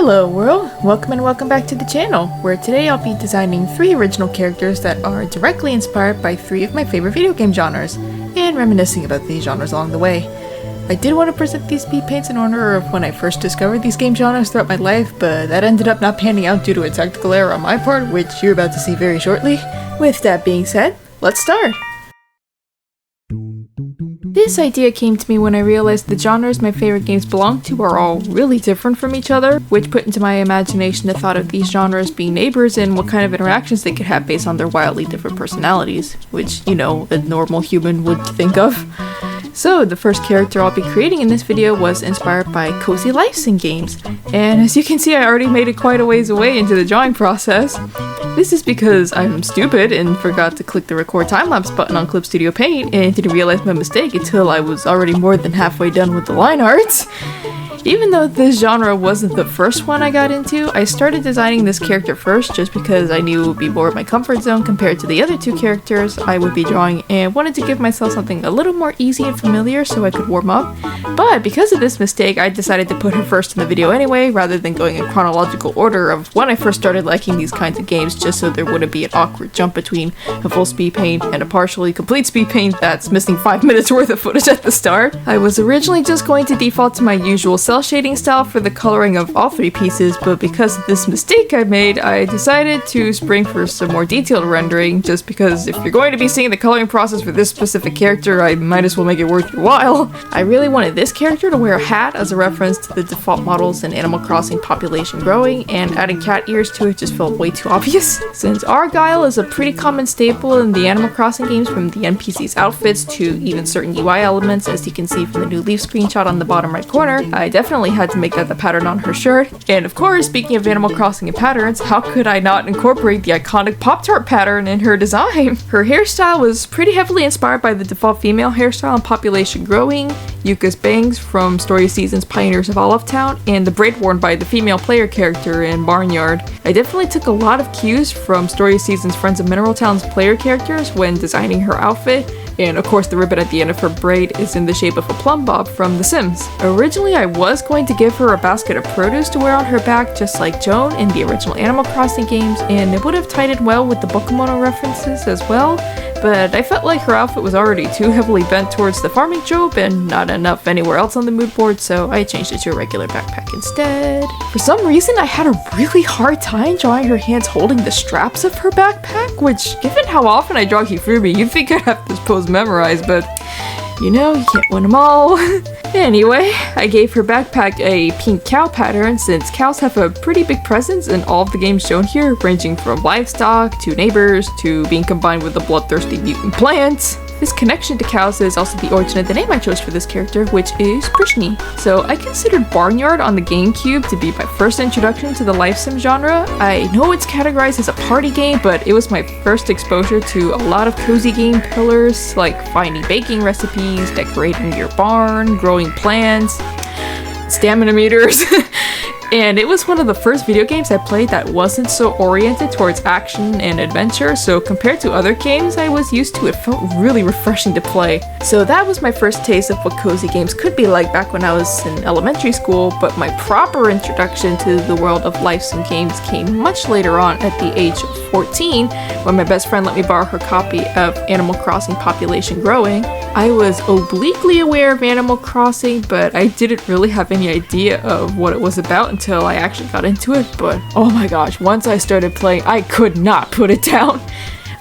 Hello world, welcome and welcome back to the channel, where today I'll be designing 3 original characters that are directly inspired by 3 of my favorite video game genres, and reminiscing about these genres along the way. I did want to present these speed paints in honor of when I first discovered these game genres throughout my life, but that ended up not panning out due to a technical error on my part, which you're about to see very shortly. With that being said, let's start! This idea came to me when I realized the genres my favorite games belong to are all really different from each other, which put into my imagination the thought of these genres being neighbors and what kind of interactions they could have based on their wildly different personalities, which, you know, a normal human would think of. So, the first character I'll be creating in this video was inspired by cozy life sim games, and as you can see I already made it quite a ways away into the drawing process. This is because I'm stupid and forgot to click the record time-lapse button on Clip Studio Paint and didn't realize my mistake until I was already more than halfway done with the line art. Even though this genre wasn't the first one I got into, I started designing this character first just because I knew it would be more of my comfort zone compared to the other 2 characters I would be drawing, and wanted to give myself something a little more easy and familiar so I could warm up. But because of this mistake, I decided to put her first in the video anyway, rather than going in chronological order of when I first started liking these kinds of games, just so there wouldn't be an awkward jump between a full speed paint and a partially complete speed paint that's missing 5 minutes worth of footage at the start. I was originally just going to default to my usual cell shading style for the coloring of all 3 pieces, but because of this mistake I made, I decided to spring for some more detailed rendering, just because if you're going to be seeing the coloring process for this specific character, I might as well make it worth your while. I really wanted this character to wear a hat as a reference to the default models in Animal Crossing population growing, and adding cat ears to it just felt way too obvious. Since Argyle is a pretty common staple in the Animal Crossing games, from the NPC's outfits to even certain UI elements, as you can see from the new leaf screenshot on the bottom right corner, I definitely had to make that the pattern on her shirt. And of course, speaking of Animal Crossing and patterns, how could I not incorporate the iconic Pop-Tart pattern in her design? Her hairstyle was pretty heavily inspired by the default female hairstyle in population growing, Yuka's bangs from Story Season's Pioneers of Olive Town, and the braid worn by the female player character in Barnyard. I definitely took a lot of cues from Story Season's Friends of Mineral Town's player characters when designing her outfit, and of course the ribbon at the end of her braid is in the shape of a plumb bob from The Sims. Originally I was going to give her a basket of produce to wear on her back just like Joan in the original Animal Crossing games, and it would have tied in well with the Bokomono references as well, but I felt like her outfit was already too heavily bent towards the farming trope and not enough anywhere else on the mood board, so I changed it to a regular backpack instead. For some reason I had a really hard time drawing her hands holding the straps of her backpack, which, given how often I draw Hifumi, you'd think I'd have this pose memorized, but you know, you can't win them all. Anyway, I gave her backpack a pink cow pattern since cows have a pretty big presence in all of the games shown here, ranging from livestock to neighbors to being combined with a bloodthirsty mutant plant. This connection to cows is also the origin of the name I chose for this character, which is Prishni. So I considered Barnyard on the GameCube to be my first introduction to the life sim genre. I know it's categorized as a party game, but it was my first exposure to a lot of cozy game pillars like finding baking recipes, decorating your barn, growing plants, stamina meters. And it was one of the first video games I played that wasn't so oriented towards action and adventure, so compared to other games I was used to, it felt really refreshing to play. So that was my first taste of what cozy games could be like back when I was in elementary school, but my proper introduction to the world of life sim games came much later on at the age of 14, when my best friend let me borrow her copy of Animal Crossing Population Growing. I was obliquely aware of Animal Crossing, but I didn't really have any idea of what it was about until I actually got into it, but oh my gosh, once I started playing, I could not put it down.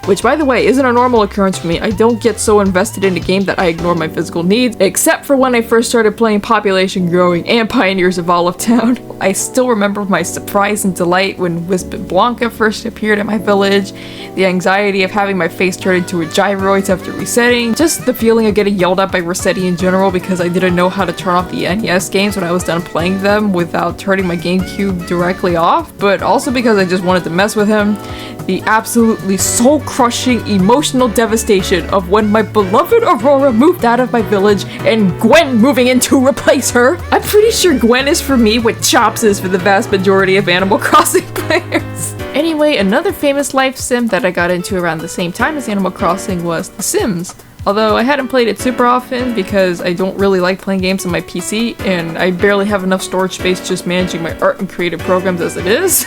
Which, by the way, isn't a normal occurrence for me. I don't get so invested in a game that I ignore my physical needs, except for when I first started playing Population Growing and Pioneers of Olive Town. I still remember my surprise and delight when Wisp Blanca first appeared at my village, the anxiety of having my face turned into a gyroid after resetting, just the feeling of getting yelled at by Rossetti in general because I didn't know how to turn off the NES games when I was done playing them without turning my GameCube directly off, but also because I just wanted to mess with him. The absolutely soul-crushing emotional devastation of when my beloved Aurora moved out of my village and Gwen moving in to replace her. I'm pretty sure Gwen is for me what Chops is for the vast majority of Animal Crossing players. Anyway, another famous life sim that I got into around the same time as Animal Crossing was The Sims. although I hadn't played it super often because I don't really like playing games on my PC, and I barely have enough storage space just managing my art and creative programs as it is.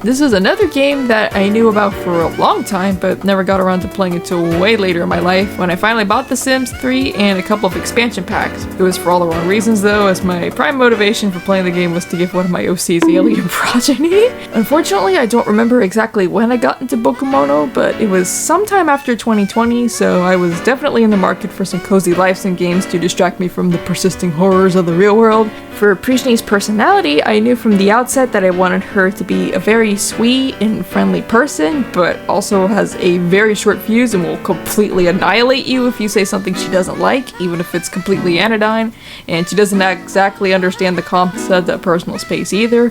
This was another game that I knew about for a long time, but never got around to playing until way later in my life, when I finally bought The Sims 3 and a couple of expansion packs. It was for all the wrong reasons though, as my prime motivation for playing the game was to give one of my OCs alien progeny. Unfortunately, I don't remember exactly when I got into Pokemono, but it was sometime after 2020, so I was definitely in the market for some cozy life sim games to distract me from the persisting horrors of the real world. For Prishni's personality, I knew from the outset that I wanted her to be a very sweet and friendly person, but also has a very short fuse and will completely annihilate you if you say something she doesn't like, even if it's completely anodyne, and she doesn't exactly understand the concept of personal space either,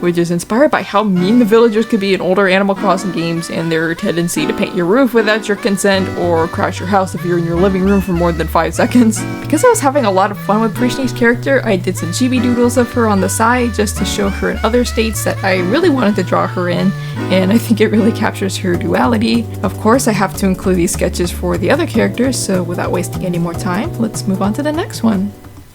which is inspired by how mean the villagers could be in older Animal Crossing games and their tendency to paint your roof without your consent or crash your house if you're in your living room for more than 5 seconds. Because I was having a lot of fun with Prishni's character, I did some chibi doodles of her on the side just to show her in other states that I really wanted to draw her in, and I think it really captures her duality. Of course, I have to include these sketches for the other characters, so without wasting any more time, let's move on to the next one.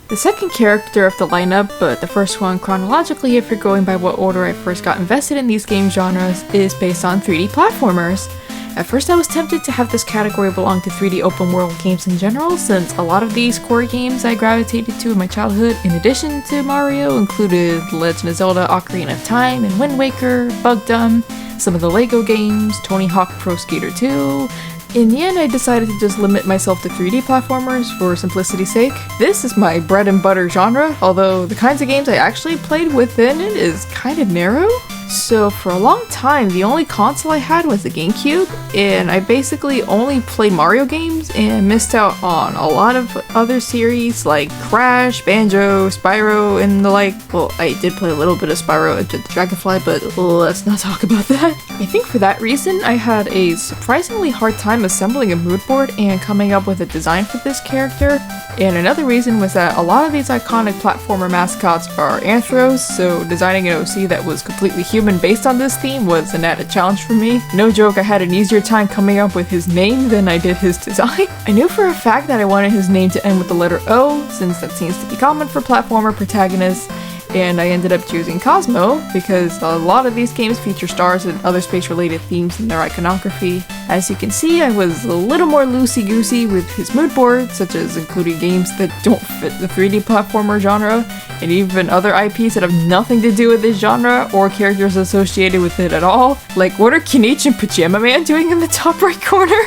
The second character of the lineup, but the first one chronologically if you're going by what order I first got invested in these game genres, is based on 3D platformers. At first I was tempted to have this category belong to 3D open world games in general, since a lot of these core games I gravitated to in my childhood, in addition to Mario, included Legend of Zelda Ocarina of Time and Wind Waker, Bugdom, some of the LEGO games, Tony Hawk Pro Skater 2. In the end, I decided to just limit myself to 3D platformers for simplicity's sake. This is my bread and butter genre, although the kinds of games I actually played within it is kind of narrow. So for a long time, the only console I had was the GameCube, and I basically only played Mario games and missed out on a lot of other series like Crash, Banjo, Spyro, and the like. Well, I did play a little bit of Spyro Enter the Dragonfly, but let's not talk about that. I think for that reason, I had a surprisingly hard time assembling a mood board and coming up with a design for this character. And another reason was that a lot of these iconic platformer mascots are anthros, so designing an OC that was completely human based on this theme was an added challenge for me. No joke, I had an easier time coming up with his name than I did his design. I knew for a fact that I wanted his name to end with the letter O, since that seems to be common for platformer protagonists, and I ended up choosing Cosmo because a lot of these games feature stars and other space-related themes in their iconography. As you can see, I was a little more loosey-goosey with his mood board, such as including games that don't fit the 3D platformer genre, and even other IPs that have nothing to do with this genre or characters associated with it at all. Like, what are Kinich and Pajama Man doing in the top right corner?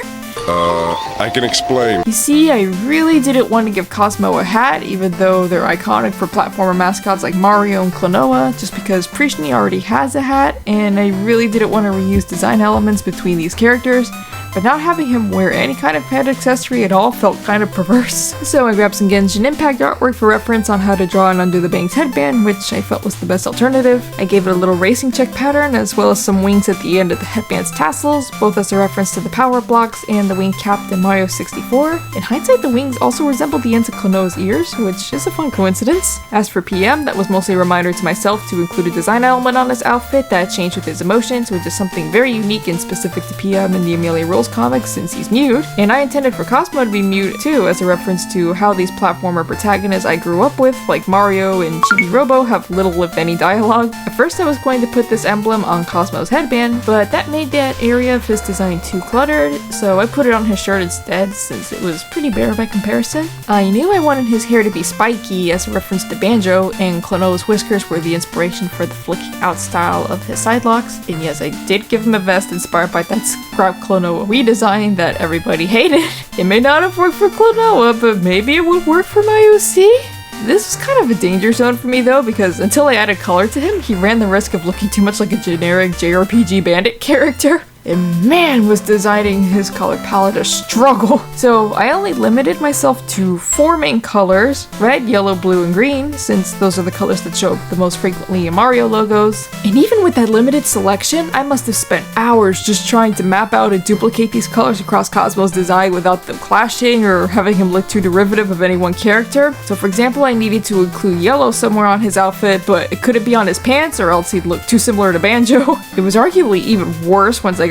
I can explain. You see, I really didn't want to give Cosmo a hat, even though they're iconic for platformer mascots like Mario and Klonoa, just because Prishni already has a hat, and I really didn't want to reuse design elements between these characters, but not having him wear any kind of head accessory at all felt kind of perverse. So I grabbed some Genshin Impact artwork for reference on how to draw an Under the Bangs headband, which I felt was the best alternative. I gave it a little racing check pattern, as well as some wings at the end of the headband's tassels, both as a reference to the power blocks and the wing capped in Mario 64. In hindsight, the wings also resembled the ends of Klonoa's ears, which is a fun coincidence. As for PM, that was mostly a reminder to myself to include a design element on his outfit that changed with his emotions, which is something very unique and specific to PM in the Amelia Rules comics since he's mute. And I intended for Cosmo to be mute too, as a reference to how these platformer protagonists I grew up with, like Mario and Chibi Robo, have little if any dialogue. At first I was going to put this emblem on Cosmo's headband, but that made that area of his design too cluttered, so I put it on his shirt instead, since it was pretty bare by comparison. I knew I wanted his hair to be spiky as a reference to Banjo, and Klonoa's whiskers were the inspiration for the flicking out style of his side locks. And yes, I did give him a vest inspired by that scrap Klonoa Wii design that everybody hated. It may not have worked for Klonoa, but maybe it would work for my OC? This was kind of a danger zone for me though, because until I added color to him, he ran the risk of looking too much like a generic JRPG bandit character. And man, was designing his color palette a struggle. So I only limited myself to 4 main colors: red, yellow, blue, and green, since those are the colors that show up the most frequently in Mario logos. And even with that limited selection, I must have spent hours just trying to map out and duplicate these colors across Cosmo's design without them clashing or having him look too derivative of any one character. So for example, I needed to include yellow somewhere on his outfit, but it couldn't be on his pants or else he'd look too similar to Banjo. It was arguably even worse once I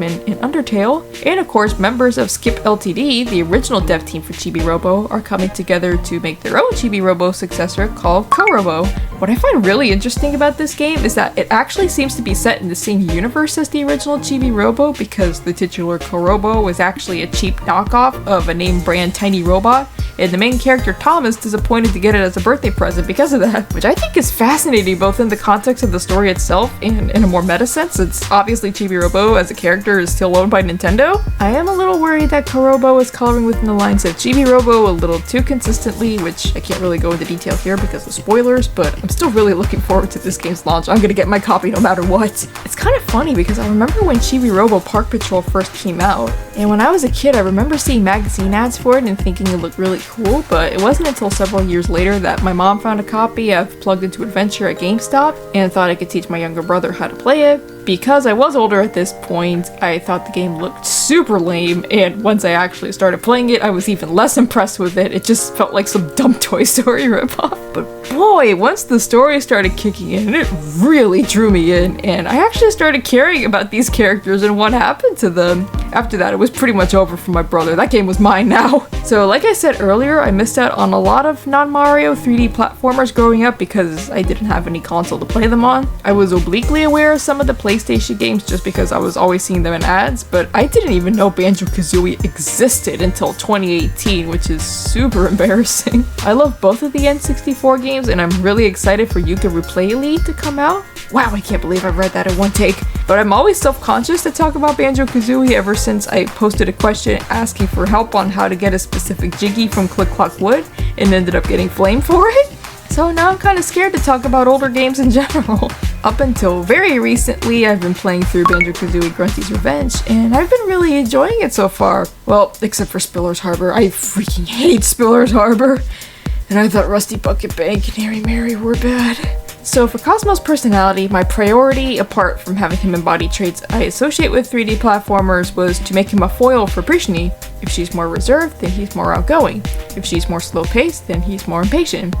development in Undertale. And of course, members of Skip Ltd, the original dev team for Chibi Robo, are coming together to make their own Chibi Robo successor called Korobo. What I find really interesting about this game is that it actually seems to be set in the same universe as the original Chibi Robo, because the titular Korobo was actually a cheap knockoff of a name brand Tiny Robot, and the main character Tom is disappointed to get it as a birthday present because of that, which I think is fascinating both in the context of the story itself and in a more meta sense, since obviously Chibi Robo as a character is still owned by Nintendo. I am a little worried that Korobo is coloring within the lines of Chibi Robo a little too consistently, which I can't really go into detail here because of spoilers, but I'm still really looking forward to this game's launch. I'm gonna get my copy no matter what. It's kind of funny because I remember when Chibi Robo Park Patrol first came out, and when I was a kid I remember seeing magazine ads for it and thinking it looked really cool, but it wasn't until several years later that my mom found a copy of Plugged Into Adventure at GameStop and thought I could teach my younger brother how to play it. Because I was older at this point, I thought the game looked super lame, and once I actually started playing it, I was even less impressed with it. It just felt like some dumb Toy Story ripoff. But boy, once the story started kicking in, it really drew me in, and I actually started caring about these characters and what happened to them. After that, it was pretty much over for my brother. That game was mine now. So like I said earlier, I missed out on a lot of non-Mario 3D platformers growing up because I didn't have any console to play them on. I was obliquely aware of some of the PlayStation games just because I was always seeing them in ads, but I didn't even know Banjo-Kazooie existed until 2018, which is super embarrassing. I love both of the N64 games, and I'm really excited for Yooka-Replay to come out. Wow, I can't believe I read that in one take. But I'm always self-conscious to talk about Banjo-Kazooie ever since I posted a question asking for help on how to get a specific Jiggy from Click Clock Wood and ended up getting flamed for it. So now I'm kind of scared to talk about older games in general. Up until very recently, I've been playing through Banjo-Kazooie Grunty's Revenge, and I've been really enjoying it so far. Well, except for Spiller's Harbor. I freaking hate Spiller's Harbor. And I thought Rusty Bucket Bank and Harry Mary were bad. So for Cosmo's personality, my priority, apart from having him embody traits I associate with 3D platformers, was to make him a foil for Prishni. If she's more reserved, then he's more outgoing. If she's more slow-paced, then he's more impatient.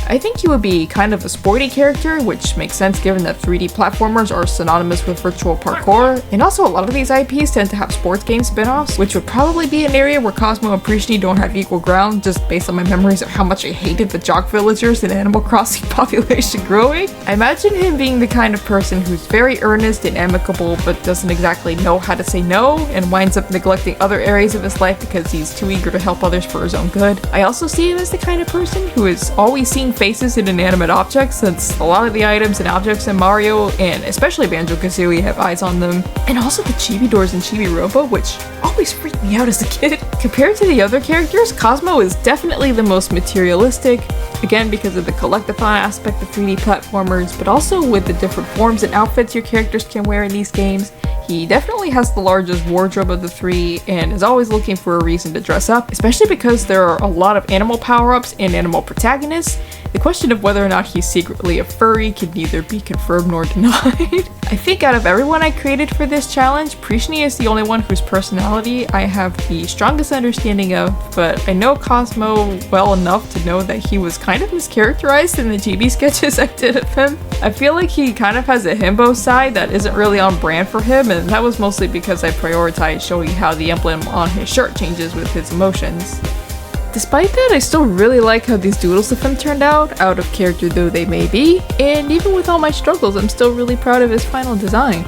I think he would be kind of a sporty character, which makes sense given that 3D platformers are synonymous with virtual parkour, and also a lot of these IPs tend to have sports game spin-offs, which would probably be an area where Cosmo and Prishni don't have equal ground, just based on my memories of how much I hated the jock villagers in Animal Crossing population growing. I imagine him being the kind of person who's very earnest and amicable, but doesn't exactly know how to say no, and winds up neglecting other areas of his life because he's too eager to help others for his own good. I also see him as the kind of person who is always seeing faces in inanimate objects, since a lot of the items and objects in Mario, and especially Banjo-Kazooie, have eyes on them. And also the chibi doors in Chibi Robo, which always freaked me out as a kid. Compared to the other characters, Cosmo is definitely the most materialistic, again because of the collectathon aspect of 3D platformers, but also with the different forms and outfits your characters can wear in these games. He definitely has the largest wardrobe of the three and is always looking for a reason to dress up, especially because there are a lot of animal power-ups and animal protagonists. The question of whether or not he's secretly a furry can neither be confirmed nor denied. I think out of everyone I created for this challenge, Prishni is the only one whose personality I have the strongest understanding of, but I know Cosmo well enough to know that he was kind of mischaracterized in the chibi sketches I did of him. I feel like he kind of has a himbo side that isn't really on brand for him, and that was mostly because I prioritized showing how the emblem on his shirt changes with his emotions. Despite that, I still really like how these doodles of him turned out of character though they may be, and even with all my struggles, I'm still really proud of his final design.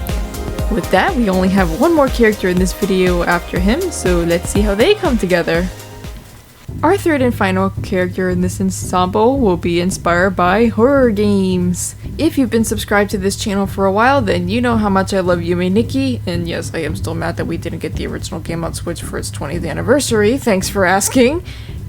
With that, we only have one more character in this video after him, so let's see how they come together. Our third and final character in this ensemble will be inspired by horror games. If you've been subscribed to this channel for a while, then you know how much I love Yume Nikki, and yes, I am still mad that we didn't get the original game on Switch for its 20th anniversary, thanks for asking.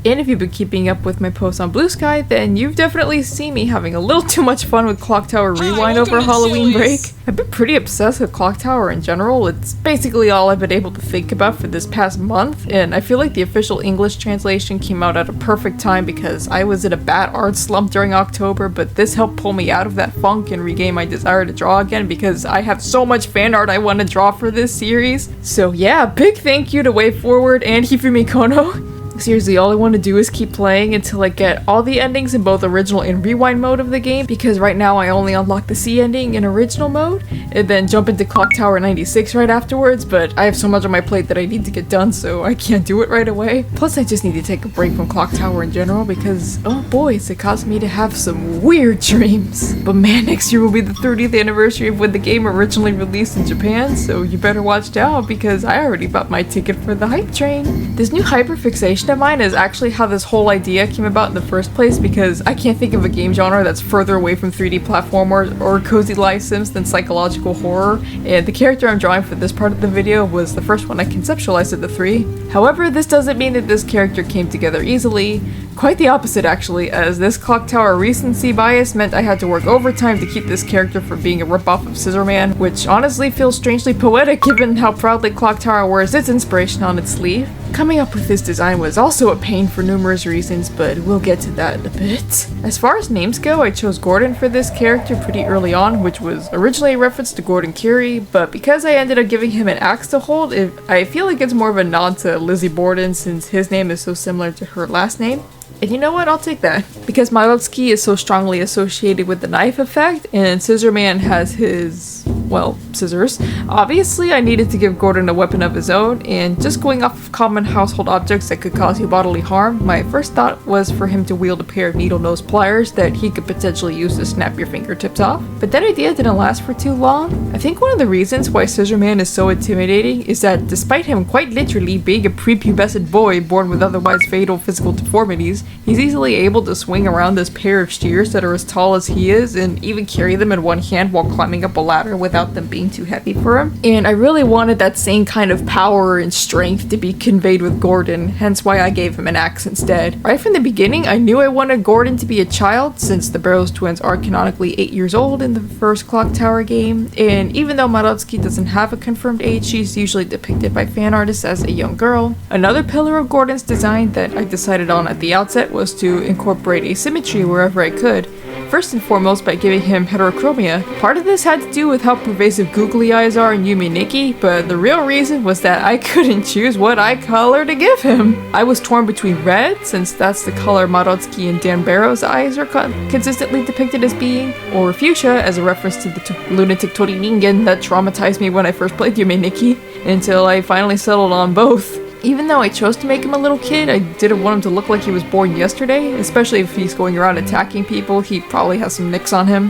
And if you've been keeping up with my posts on Blue Sky, then you've definitely seen me having a little too much fun with Clock Tower Rewind over Halloween break. I've been pretty obsessed with Clock Tower in general. It's basically all I've been able to think about for this past month, and I feel like the official English translation came out at a perfect time because I was in a bad art slump during October, but this helped pull me out of that funk and regain my desire to draw again because I have so much fan art I want to draw for this series. So yeah, big thank you to Way Forward and Hifumi Kono. Seriously, all I want to do is keep playing until I get all the endings in both original and rewind mode of the game, because right now I only unlock the C ending in original mode, and then jump into Clock Tower 96 right afterwards, but I have so much on my plate that I need to get done, so I can't do it right away. Plus I just need to take a break from Clock Tower in general because, oh boy, it's caused me to have some weird dreams. But man, next year will be the 30th anniversary of when the game originally released in Japan, so you better watch out because I already bought my ticket for the hype train. This new hyperfixation of mine is actually how this whole idea came about in the first place, because I can't think of a game genre that's further away from 3D platformers or cozy life sims than psychological horror, and the character I'm drawing for this part of the video was the first one I conceptualized of the three. However, this doesn't mean that this character came together easily. Quite the opposite actually, as this Clock Tower recency bias meant I had to work overtime to keep this character from being a ripoff of Scissorman, which honestly feels strangely poetic given how proudly Clock Tower wears its inspiration on its sleeve. Coming up with this design was also a pain for numerous reasons, but we'll get to that in a bit. As far as names go, I chose Gordon for this character pretty early on, which was originally a reference to Gordon Curie, but because I ended up giving him an axe to hold, I feel like it's more of a nod to Lizzie Borden since his name is so similar to her last name. And you know what, I'll take that. Because 𝚘𝚘𝚒 is so strongly associated with the knife effect, and Scissorman has his, well, scissors. Obviously, I needed to give Gordon a weapon of his own, and just going off of common household objects that could cause you bodily harm, my first thought was for him to wield a pair of needle-nose pliers that he could potentially use to snap your fingertips off. But that idea didn't last for too long. I think one of the reasons why Scissorman is so intimidating is that despite him quite literally being a prepubescent boy born with otherwise fatal physical deformities, he's easily able to swing around this pair of shears that are as tall as he is and even carry them in one hand while climbing up a ladder without them being too heavy for him. And I really wanted that same kind of power and strength to be conveyed with Gordon, hence why I gave him an axe instead. Right from the beginning, I knew I wanted Gordon to be a child since the Barrows twins are canonically 8 years old in the first Clock Tower game, and even though 𝚘𝚘𝚒 doesn't have a confirmed age, she's usually depicted by fan artists as a young girl. Another pillar of Gordon's design that I decided on at the outset was to incorporate asymmetry wherever I could, First and foremost by giving him heterochromia. Part of this had to do with how pervasive googly eyes are in 𝚤𝚑𝚤𝚑𝚑, but the real reason was that I couldn't choose what eye color to give him. I was torn between red, since that's the color 𝚘𝚘𝚐𝚐 and Dan Barrow's eyes are consistently depicted as being, or fuchsia as a reference to the lunatic 𝚠𝚘𝚘𝚕𝚜 that traumatized me when I first played 𝚤𝚑𝚑𝚑𝚑, until I finally settled on both. Even though I chose to make him a little kid, I didn't want him to look like he was born yesterday, especially if he's going around attacking people. He probably has some nicks on him.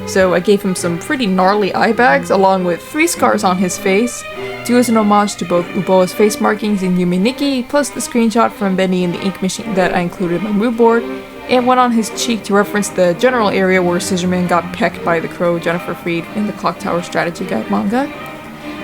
So I gave him some pretty gnarly eye bags along with 3 scars on his face, 2 as an homage to both Uboa's face markings in 𝚤𝚑𝚑𝚑𝚑, plus the screenshot from Benny in the ink machine that I included in my mood board, and 1 on his cheek to reference the general area where Scissorman got pecked by the crow Jennifer Freed in the Clock Tower Strategy Guide manga.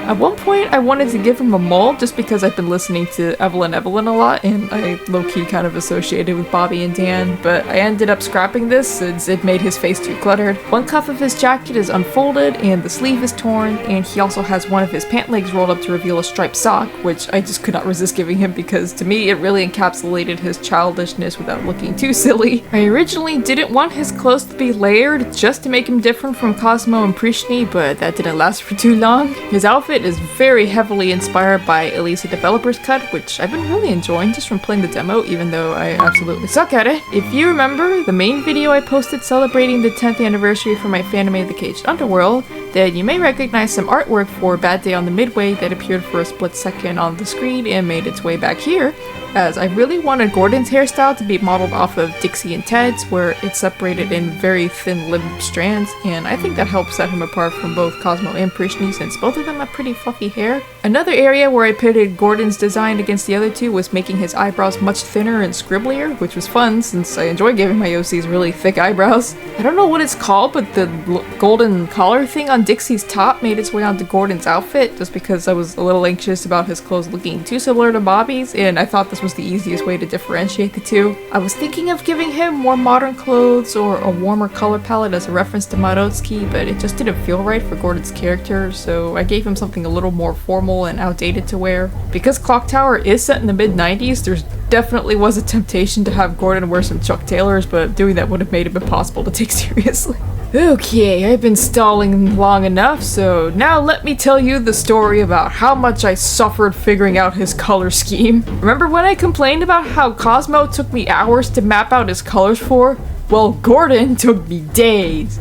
At one point, I wanted to give him a mole just because I've been listening to Evelyn a lot, and I low-key kind of associated with Bobby and Dan, but I ended up scrapping this since it made his face too cluttered. 1 cuff of his jacket is unfolded, and the sleeve is torn, and he also has 1 of his pant legs rolled up to reveal a striped sock, which I just could not resist giving him because to me it really encapsulated his childishness without looking too silly. I originally didn't want his clothes to be layered just to make him different from Cosmo and Prishni, but that didn't last for too long. His outfit is very heavily inspired by Elisa Developer's Cut, which I've been really enjoying just from playing the demo, even though I absolutely suck at it. If you remember the main video I posted celebrating the 10th anniversary for my fanime The Caged Underworld, then you may recognize some artwork for Bad Day on the Midway that appeared for a split second on the screen and made its way back here, as I really wanted Gordon's hairstyle to be modeled off of Dixie and Ted's, where it's separated in very thin limb strands, and I think that helps set him apart from both Cosmo and Prishni since both of them have pretty fluffy hair. Another area where I pitted Gordon's design against the other 2 was making his eyebrows much thinner and scribblier, which was fun since I enjoy giving my OCs really thick eyebrows. I don't know what it's called, but the golden collar thing on Dixie's top made its way onto Gordon's outfit just because I was a little anxious about his clothes looking too similar to Bobby's, and I thought this was the easiest way to differentiate the 2. I was thinking of giving him more modern clothes or a warmer color palette as a reference to 𝚘𝚘𝚐𝚑𝚑𝚑, but it just didn't feel right for Gordon's character, so I gave him something a little more formal and outdated to wear. Because Clock Tower is set in the mid-90s, there's definitely was a temptation to have Gordon wear some Chuck Taylors, but doing that would have made it impossible to take seriously. Okay, I've been stalling long enough, so now let me tell you the story about how much I suffered figuring out his color scheme. Remember when I complained about how Cosmo took me hours to map out his colors for? Well, Gordon took me days.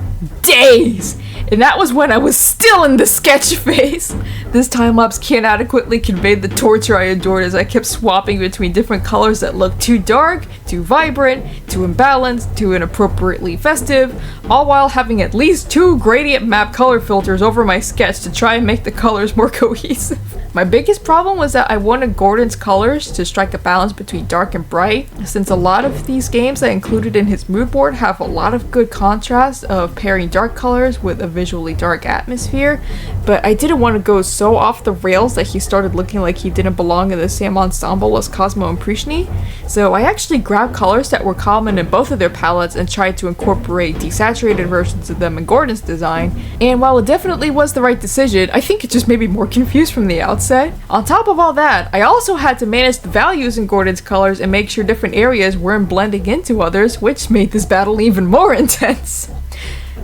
And that was when I was still in the sketch phase. This time-lapse can't adequately convey the torture I endured as I kept swapping between different colors that looked too dark, too vibrant, too imbalanced, too inappropriately festive, all while having at least 2 gradient map color filters over my sketch to try and make the colors more cohesive. My biggest problem was that I wanted Gordon's colors to strike a balance between dark and bright, since a lot of these games I included in his mood board have a lot of good contrast of pairing dark colors with a visually dark atmosphere, but I didn't want to go so off the rails that he started looking like he didn't belong in the same ensemble as Cosmo and Prishni, so I actually grabbed colors that were common in both of their palettes and tried to incorporate desaturated versions of them in Gordon's design, and while it definitely was the right decision, I think it just made me more confused from the outset. On top of all that, I also had to manage the values in Gordon's colors and make sure different areas weren't blending into others, which made this battle even more intense.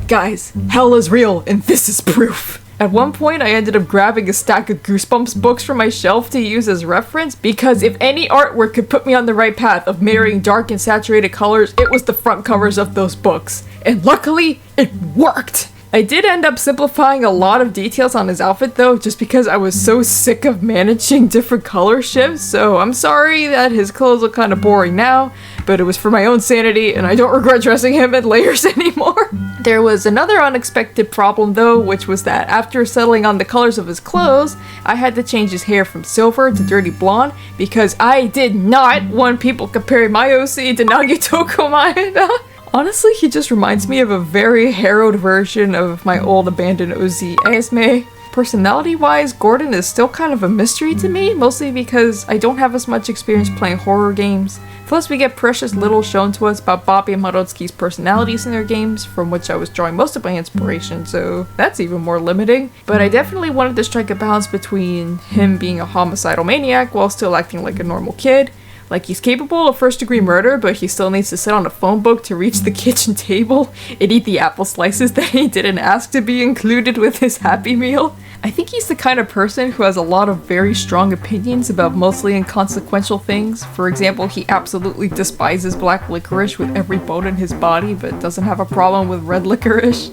Guys, hell is real, and this is proof. At one point, I ended up grabbing a stack of Goosebumps books from my shelf to use as reference, because if any artwork could put me on the right path of marrying dark and saturated colors, it was the front covers of those books. And luckily, it worked! I did end up simplifying a lot of details on his outfit though, just because I was so sick of managing different color shifts, so I'm sorry that his clothes look kind of boring now, but it was for my own sanity and I don't regret dressing him in layers anymore. There was another unexpected problem though, which was that after settling on the colors of his clothes, I had to change his hair from silver to dirty blonde because I did not want people comparing my OC to Nagito Komaeda. Honestly, he just reminds me of a very harrowed version of my old abandoned OZ Esme. Personality-wise, Gordon is still kind of a mystery to me, mostly because I don't have as much experience playing horror games. Plus, we get precious little shown to us about Bobby and 𝚘𝚘𝚎𝚑𝚑's personalities in their games, from which I was drawing most of my inspiration, so that's even more limiting. But I definitely wanted to strike a balance between him being a homicidal maniac while still acting like a normal kid, Like, he's capable of first-degree murder, but he still needs to sit on a phone book to reach the kitchen table and eat the apple slices that he didn't ask to be included with his Happy Meal. I think he's the kind of person who has a lot of very strong opinions about mostly inconsequential things. For example, he absolutely despises black licorice with every bone in his body, but doesn't have a problem with red licorice.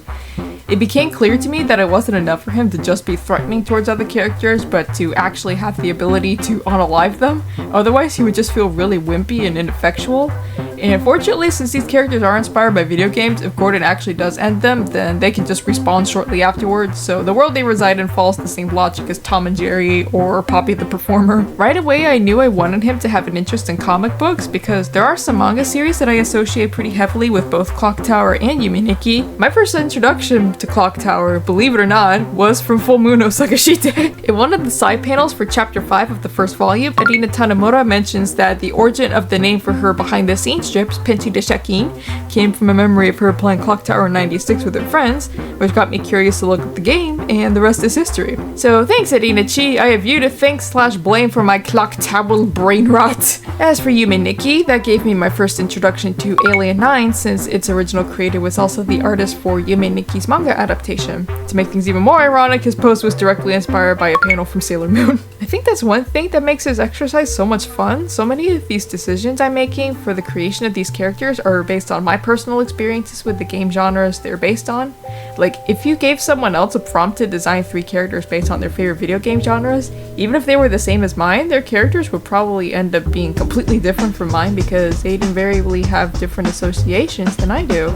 It became clear to me that it wasn't enough for him to just be threatening towards other characters, but to actually have the ability to unalive them. Otherwise, he would just feel really wimpy and ineffectual. And unfortunately, since these characters are inspired by video games, if Gordon actually does end them, then they can just respawn shortly afterwards, so the world they reside in follows the same logic as Tom and Jerry or Poppy the Performer. Right away, I knew I wanted him to have an interest in comic books because there are some manga series that I associate pretty heavily with both Clock Tower and Yume Nikki. My first introduction to Clock Tower, believe it or not, was from Full Moon no Sagashite. In one of the side panels for chapter 5 of the first volume, Erina Tanemura mentions that the origin of the name for her behind-the-scenes strips, Penchi de Shakin, came from a memory of her playing Clock Tower in '96 with her friends, which got me curious to look at the game, and the rest is history. So thanks, Erina Chi, I have you to thank/blame for my Clock Tower brain rot. As for Yume Nikki, that gave me my first introduction to Alien 9, since its original creator was also the artist for Yume Nikki's manga adaptation. To make things even more ironic, his post was directly inspired by a panel from Sailor Moon. I think that's one thing that makes his exercise so much fun. So many of these decisions I'm making for the creation of these characters are based on my personal experiences with the game genres they're based on. Like, if you gave someone else a prompt to design 3 characters based on their favorite video game genres, even if they were the same as mine, their characters would probably end up being completely different from mine because they'd invariably have different associations than I do.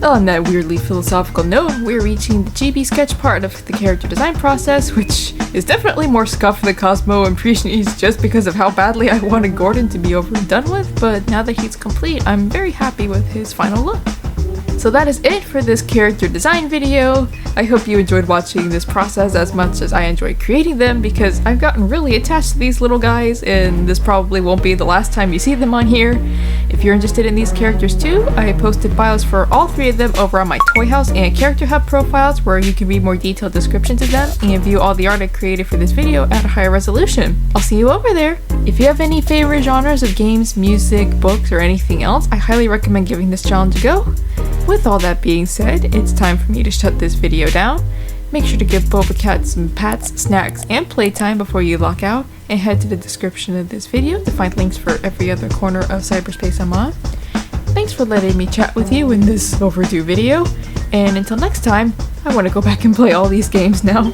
On that weirdly philosophical note, we're reaching the chibi sketch part of the character design process, which is definitely more scuffed than Cosmo and Prishni's just because of how badly I wanted Gordon to be over and done with, but now that he's complete, I'm very happy with his final look. So that is it for this character design video. I hope you enjoyed watching this process as much as I enjoyed creating them, because I've gotten really attached to these little guys, and this probably won't be the last time you see them on here. If you're interested in these characters too, I posted bios for all 3 of them over on my Toy House and Character Hub profiles, where you can read more detailed descriptions of them and view all the art I created for this video at a higher resolution. I'll see you over there! If you have any favorite genres of games, music, books, or anything else, I highly recommend giving this challenge a go. With all that being said, it's time for me to shut this video down. Make sure to give Boba Cat some pats, snacks, and playtime before you log out, and head to the description of this video to find links for every other corner of cyberspace I'm on. Thanks for letting me chat with you in this overdue video, and until next time, I want to go back and play all these games now.